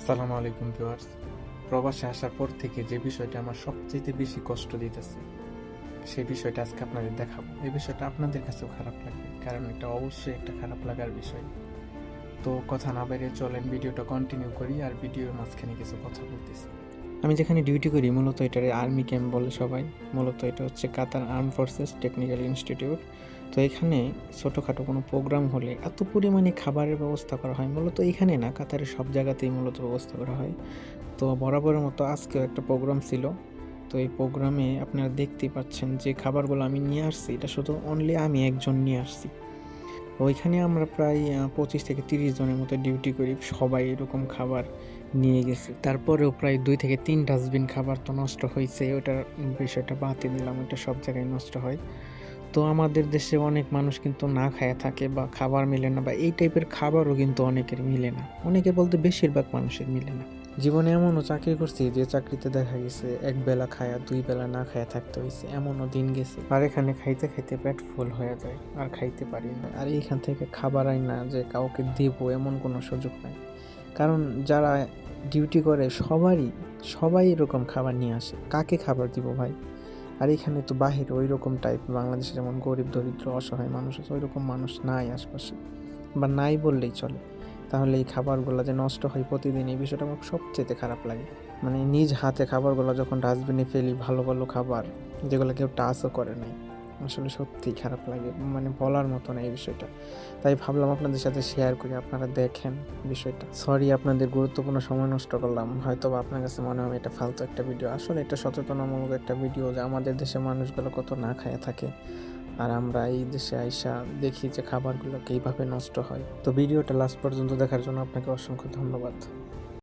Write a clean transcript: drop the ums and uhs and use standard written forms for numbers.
আসসালামু আলাইকুম ভিউয়ার্স। প্রবাসে আসার পর থেকে যে বিষয়টা আমার সবচেয়ে বেশি কষ্ট দিতেছে সেই বিষয়টা আজকে আপনাদের দেখাবো। এই বিষয়টা আপনাদের কাছেও খারাপ লাগবে, কারণ এটা অবশ্যই একটা খারাপ লাগার বিষয়। তো কথা না বেরিয়ে চলেন ভিডিওটা কন্টিনিউ করি, আর ভিডিওর মাঝখানে কিছু কথা বলতেছি। আমি যেখানে ডিউটি করি মূলত এটারে আর্মি ক্যাম্প বলে সবাই। মূলত এটা হচ্ছে কাতার আর্ম ফোর্সেস টেকনিক্যাল ইনস্টিটিউট। তো এখানে ছোটোখাটো কোনো প্রোগ্রাম হলে এত পরিমাণে খাবারের ব্যবস্থা করা হয়, মূলত এখানে না, কাতারের সব জায়গাতেই মূলত ব্যবস্থা করা হয়। তো বরাবরের মতো আজকেও একটা প্রোগ্রাম ছিল। তো এই প্রোগ্রামে আপনারা দেখতেই পাচ্ছেন যে খাবারগুলো আমি নিয়ে আসছি, এটা শুধু অনলি আমি একজন নিয়ে আসছি। ওইখানে আমরা প্রায় 25 থেকে 30 জনের মতো ডিউটি করি, সবাই এরকম খাবার নিয়ে গেছে। তারপরেও প্রায় 2 থেকে 3 ডাস্টবিন খাবার তো নষ্ট হয়েছে, ওটার বিষয়টা বাদই দিলাম, ওটা সব জায়গায় নষ্ট হয়। তো আমাদের দেশে অনেক মানুষ কিন্তু না খায়া থাকে বা খাবার মিলে না, বা এই টাইপের খাবারও কিন্তু অনেকের মিলে না, অনেকে বলতে বেশিরভাগ মানুষের মিলে না। জীবনে এমনও চাকরি করছি যে চাকরিতে দেখা গেছে এক বেলা খায়া 2 বেলা না খায়া থাকতে হয়েছে, এমনও দিন গেছে। আর এখানে খাইতে খাইতে পেট ফুল হয়ে যায়, আর খাইতে পারি না। আর এইখান থেকে খাবার আই না যে কাউকে দিব এমন কোনো সুযোগ নাই, কারণ যারা ডিউটি করে সবাই এরকম খাবার নিয়ে আসে, কাকে খাবার দিব ভাই? আর এখানে তো বাহিরে ওই রকম টাইপ, বাংলাদেশে যেমন গরিব দরিদ্র অসহায় মানুষ আছে, ওই রকম মানুষ নাই আশপাশে, বা নাই বললেই চলে। তাহলে এই খাবারগুলো যে নষ্ট হয় প্রতিদিন, এই বিষয়টা আমার সবচেয়ে খারাপ লাগে। মানে নিজ হাতে খাবারগুলো যখন ডাস্টবিনে ফেলি, ভালো ভালো খাবার যেগুলো কেউ টাচও করে নাই, আসলে সত্যিই খারাপ লাগে, মানে বলার মতো না এই বিষয়টা। তাই ভাবলাম আপনাদের সাথে শেয়ার করি, আপনারা দেখেন বিষয়টা। সরি আপনাদের গুরুত্বপূর্ণ সময় নষ্ট করলাম, হয়তো বা আপনার কাছে মনে হবে এটা ফালতু একটা ভিডিও, আসলে এটা সচেতনামূলক একটা ভিডিও যে আমাদের দেশের মানুষগুলো কত না খায় থাকে, আর আমরা এই দেশে আইসা দেখি যে খাবারগুলো এইভাবে নষ্ট হয়। তো ভিডিওটা লাস্ট পর্যন্ত দেখার জন্য আপনাকে অসংখ্য ধন্যবাদ।